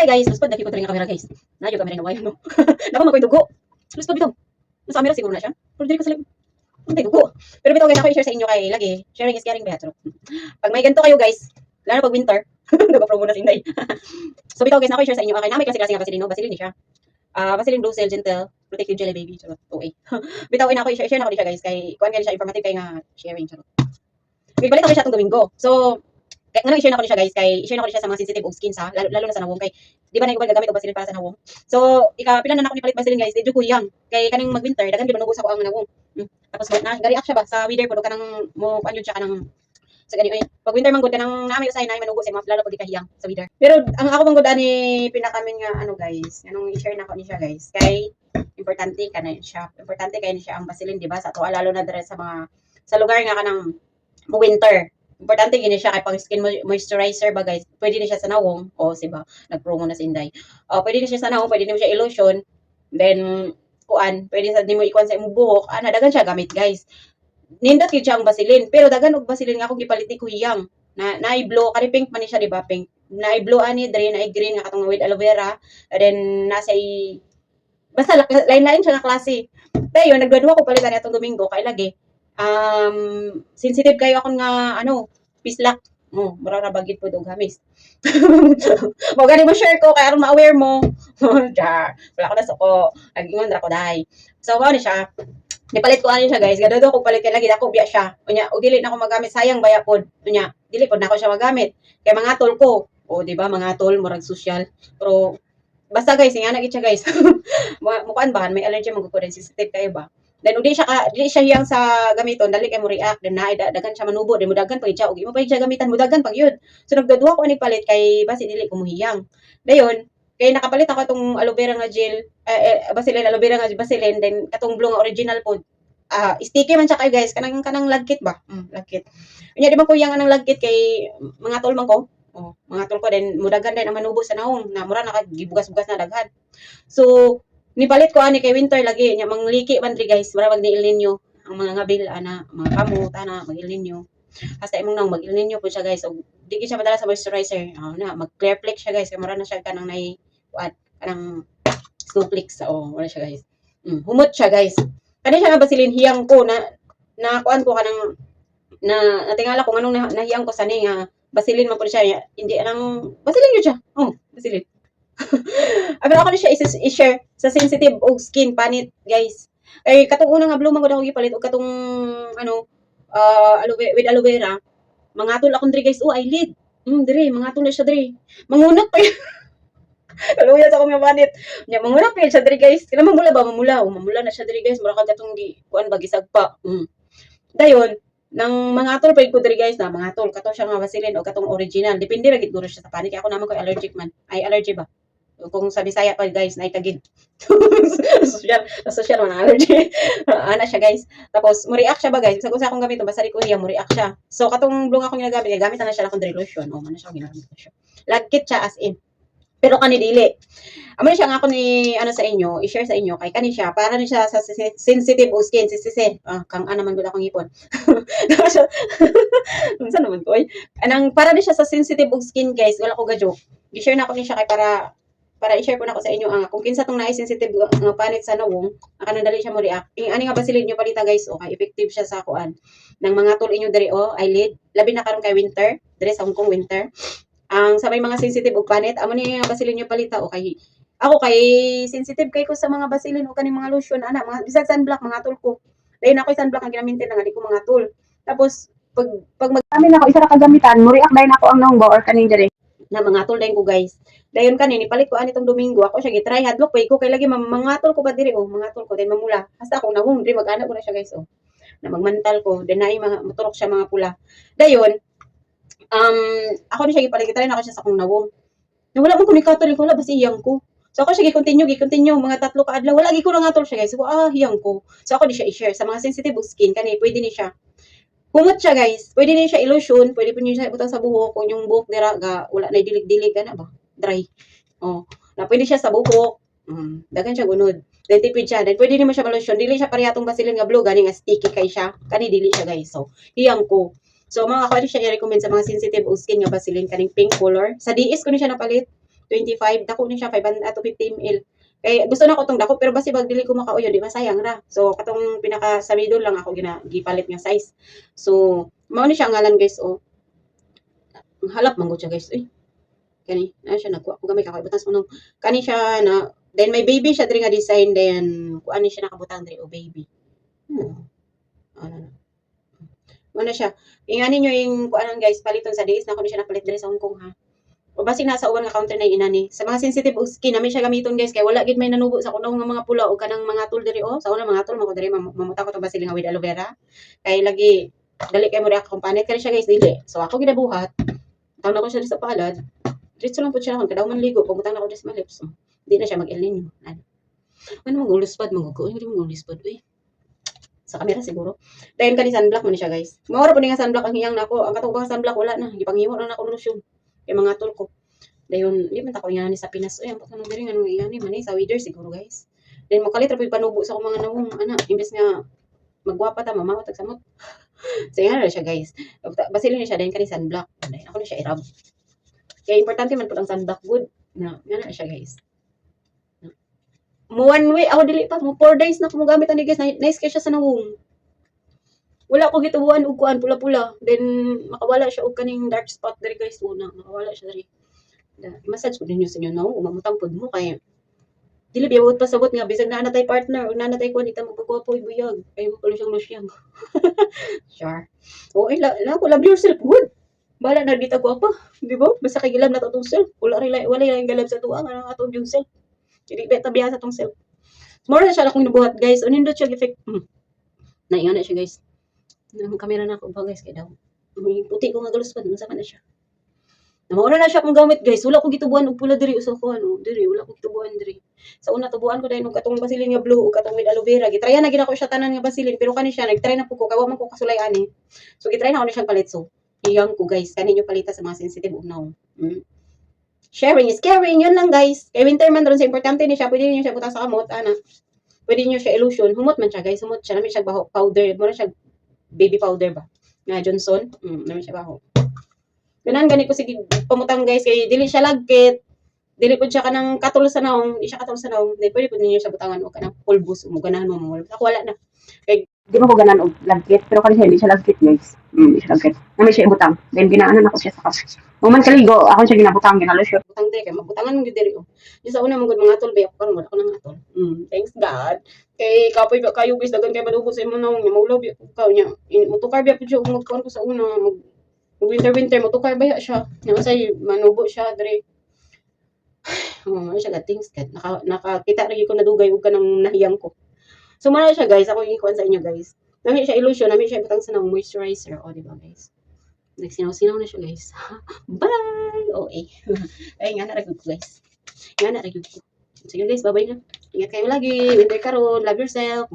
Hi guys, luspad na kiko rin ang camera guys. Na yung camera nga wire no. Nako makoy dugo. Luspad bitaw. Nasa camera siguro na siya. Pero dili ko sa hindi dugo. Pero bitaw guys, ako i-share sa inyo kay lagi. Sharing is caring ba true. Pag may ganito kayo guys, lalo pag winter, nag-promo na sinday. So bitaw guys, ako i-share sa inyo kay namin kasi klase nga Vaseline no, Vaseline ni siya. Vaseline Blue Cell Gentle Protective Jelly Baby. Charot. Okay. Bitawin ako i-share na ko siya guys kay kuan kay siya informative kay nga sharing charot. Bibalik ako siya tong Domingo. So kaya nga i-share na ko siya guys kay i-share na ko siya sa mga sensitive og skin sa lalo na sa nawong kay di ba na ko gagamit og Vaseline para sa nawong. So pila na ako ni palit Vaseline guys, medyo kuyang kay kaning mag-winter daghan gyud manugos ako ang nawong. Tapos na gari siya ba sa weather pud kanang mo paanyod siya kanang sa gani ay pag winter man gud kanang naami usay na manugos ay lalo pud kahiyang sa weather. Pero ang ako man gud ani pinakamin nga ano guys, anong i-share na ko ni siya guys kay importante kanay siya. Importante kay ni siya ang Vaseline di ba sa to lalo na dire sa mga sa lugar nga kanang winter. Importante gini siya kay pang skin moisturizer ba guys. Pwede ni siya sa nawong o siba nag-promo na si Inday. Pwede ni siya sa nawong, pwede ni siya i-lotion. Then kuan, pwede sa di mo ikuan sa imong buhok. Ana dagan siya gamit guys. Nindot gid siya ang Vaseline, pero dagan og Vaseline nga akong gipaliti ko hiyang. Na-i-blow kani pink man ni siya di ba? Pink. Na-i-blow ani dre na green nga katong with aloe vera. And then nasa basta lain-lain siya nga klase. Dayon nagduwa ko palitan atong Domingo kay lagi sensitive kayo akong nga ano, pislak. Mura ra bagid pud og hamis. Mo gani mo share ko kay aron ma-aware mo. Jar, wala ko na suko. Nagingon ra ko dai. So mao ni siya. Nipalit ko ani siya guys. Gadado ko palit kay lagi ako biya siya. Unya, og dili na ako magamit sayang baya pod. Unya, dili pod na ako siya magamit. Kay mga tol ko. O di ba mga tol murag social. Pero basta guys, nga na gid siya guys. Mukuan ba may allergy magud ko din sensitive kayo ba? Then udi siya hiyang sa gamiton dali kay mo react then dagan siya manubo then mudagan pag siya ug imo pa siya gamitan mudagan pag yun. So nagduduwa ko ani palit kay basi dili ko muhiyang. Dayon kay nakapalit ako tong aloe vera nga gel Vaseline aloe vera nga Vaseline then katong blue nga original pod. Sticky man siya kay guys kanang lagkit ba? Lagkit. Unya di man ko yang anang lagkit kay mga tol man ko. Mga tol ko then mudagan din ang manubo sa naong na mura nakagibugas-bugas na daghan. So nipalit ko ani kay winter lagi nya mangliki man diri guys para mag El Nino ang mga ngabil ana mga kamot ana mag El Nino hasta imong nang mag El Nino po siya guys og di siya madala sa moisturizer na mag clear flex siya guys kay mura na siya kanang nay what kanang snowflakes wala siya guys humot siya guys kani siya nga Vaseline hiyang ko na kuan ko kanang natingala ko nganong nahiyang ko sani nga Vaseline man po siya hindi anang Vaseline yun siya Vaseline pero ako na siya i-share sa sensitive og skin panit guys. Ay katong una nga blue man gud ako gipalit og katong ano with aloe vera. Mangatol akong diri guys. Eyelid. Diri mangatol na siya diri. Mangunat pa. Kaluya sa akong panit. Nya mangunat pa siya diri guys. Kila mamula ba mamula na siya diri guys. Mura kag katong kuan ba gisagpa. Dayon nang mangatol pa ko diri guys na mangatol kato siya nga Vaseline o katong original. Depende ra gid guro siya sa panit. Ako naman ko allergic man. Ay allergy ba? Kung sa Bisaya pa guys na itagid social man allergy ana siya guys tapos mo react siya ba guys sa akong gamit basta ko niya mo react siya so katong blong ako ginagamit gamit na siya akong lotion man na siya ginamit ko siya lagkit siya as in pero kani dili amo siya nga ako ni ano sa inyo i-share sa inyo kay kani siya para ni siya sa sensitive o skin sisisi kang ana man gud akong ipon unsa naman ko anang para ni siya sa sensitive og skin guys wala ko ga-joke i-share na ko ni siya kay para i-share po na ko sa inyo kung kinsa tong na-sensitive nga panit sa nawong kanang dali siya mo react ani nga Vaseline nyo palita guys okay effective siya sa kuan nang mga tol inyo diri eyelid labi na karon kay winter diri sa Hong Kong winter ang sa may mga sensitive og panit amo ni nga Vaseline nyo palita okay ako kay sensitive kay ko sa mga Vaseline o kaning mga lotion ana mga bisag sunblock mga tol ko dayon ako sunblock ang ginamitin nga di ko mga tol tapos pag magamit ako isa ra ka gamitan mo react dayon ako ang nawong ba or kaning diri na mga tol dayon ko guys dayon kanini palit ko ani tong Domingo ako siya gitry hadlok pay ko kay lagi mangatol ko ba diri mangatol ko then mamula hasta ako nawong diri mag-ana ko na siya guys na magmantal ko then naay mga moturok siya mga pula dayon ako ni siya gipalit gitry na ako siya sa akong nawong wala mo ko ni katol ko wala basi hiyang ko so ako siya gi-continue mga 3 ka adlaw wala gi ko nangatol siya guys so hiyang ko so ako di siya i-share sa mga sensitive skin kani pwede ni siya humot siya guys. Pwede din siya i-lotion. Pwede po niyo siya ibutang sa buhok. Kung yung buhok nila wala na dilig-dilig. Ano ba? Dry. Na pwede siya sa buhok. Dagan siya gunod. Then tipid siya. Then pwede din mo siya ma-lotion. Dili siya parehatong Vaseline nga blue. Gani nga sticky kay siya. Kani dili siya guys. So, hiyang ko. So, mga ako siya i-recommend sa mga sensitive o skin nga Vaseline. Kaning pink color. Sa DS ko ni siya napalit. 25, dako ni siya 500 to 50 ml. Kay gusto na ko tong dako pero basi bag dili ko makauyo, di masayang ra. So katong pinaka sa middle lang ako gipalit nga size. So mao ni siya ngalan guys oh. Halap man gud siya guys. Uy, kani na siya nagkuha ko gamay kakoy butas unong kani siya na then may baby siya diri nga design then kuan ni siya nakabutang diri o baby. Ano na. Mo na siya. Ingani niyo yung kuanan guys, paliton sa days na ko ni siya napalit diri sa Hong Kong ha. O basi nasa uwan nga counter na inani. Sa mga sensitive og skin namin siya gamiton guys kay wala gid may nanubo sa kuno nga mga pula o kanang mga tul diri oh. Sa una mga tul mako diri mamuta ko to basil nga with aloe vera. Kay lagi dali kay mo ra accompany kay siya guys dili. So ako ginabuhat. Taw na ko siya sa palad. Diretso lang po siya kung kadaw man ligo pagutang na ko sa lips. Di na siya mag-El Nino. Ano mo gulispad mo hindi mo gulispad uy. Sa camera siguro. Dahil kani sunblock man siya guys. Mao ra pud nga sunblock ang hiyang nako. Ang katong sunblock wala na. Gipanghiwa na nako lotion. Kay mga tol ko. Dayon, di man ta ko ingani sa Pinas. Uy, ang pagkano diri nga nung ingani man sa weather siguro guys. Then makalit ra pud panubo sa akong mga nawong ana imbes nga magwapa ta mamawat tag samot. So yan na siya guys. Basilin niya siya dahil kani sunblock. Dahil ako na siya irab. Kaya importante man pud ang sunblock good. Yan na siya guys. Mo 1 week ako dili pa mo 4 days na ko mo gamit ani guys. Nice kay siya sa nawong. Wala ko gitubuan og kuan pula-pula. Then makawala siya og kaning dark spot diri guys una. Makawala siya diri. Massage ko ninyo sa inyo no, umamutang pod mo kay dili biyawot pasabot nga bisag naa natay partner o naa natay kuan ita magpagwapo ibuyag kay mo pala siyang losyang. Sure. O ay la ko love yourself good. Bala na dita gwapa, di ba? Basta kay gilab na to tong self. Wala rin galab sa tuwa nga atong yung self. Dili beta biya sa tong self. More na siya akong nabuhat guys. Unindot siya effect. Naingan na siya guys. Nang kamera na ako ba guys kay daw. May puti ko nga galuspad unsa man na siya. Namono na siya kung gamit guys. Wala ko gitubuan og pula diri usa ko ano, diri wala ko gitubuan diri. Sa una tubuan ko dahil og katong basilin nga blue ug katong with aloe vera. Gitryan na gid ako siya tanan nga basilin pero kani siya nagtry na pud ko kay wa man ko kasulay ani. So gitry na ako ni siyang palit so. Iyang ko guys, kani nyo palita sa mga sensitive ugnaw. Sharing is caring, yun lang guys. Kay winter man ron sa importante ni siya, pwede niyo siya butang sa kamot, ana. Pwede niyo siya illusion. Humot man siya guys, humot siya. Namin siya baho powder, mo na siya baby powder ba. Nga Johnson, namin siya baho. Ganan gani ko sige pamutang guys kay dili siya lagkit. Dili pud siya kanang katul sa naong, di siya katul sa naong. Dili pwede pud ninyo siya butangan o kanang pulbos mo ganahan mo. Ako wala na. Kay di mo ko ganan og lagkit pero kanina hindi siya lagkit guys. Hindi siya lagkit. Namin siya ibutang. Then ginaanan ako siya sa kas. Human kaligo, ako siya ginabutang ginalo siya. Butang diri kay mabutangan mo diri oh. Di sa una mong mga atol ba ako karon wala ko nang atol. Thanks God. Kay kapoy kayo guys dagan kay madugo sa imo naong maulaw bi ka nya. Mutukar bi pud siya magkuan ko sa una winter mutukar ba siya. Nga say manubo siya diri. Ano siya ga things kad nakakita ra gyud ko nadugay og kanang nahiyang ko. So mara siya guys, ako ikuan sa inyo guys. Nami siya illusion, nami siya butang sa nang moisturizer, o di ba guys? Nagsinaw-sinaw na siya guys. Bye! Okay. Ay nga na ra gyud ko guys. Nga na ra gyud ko. Sige guys, bye-bye na. Ingat kayo lagi. Winter karon, love yourself.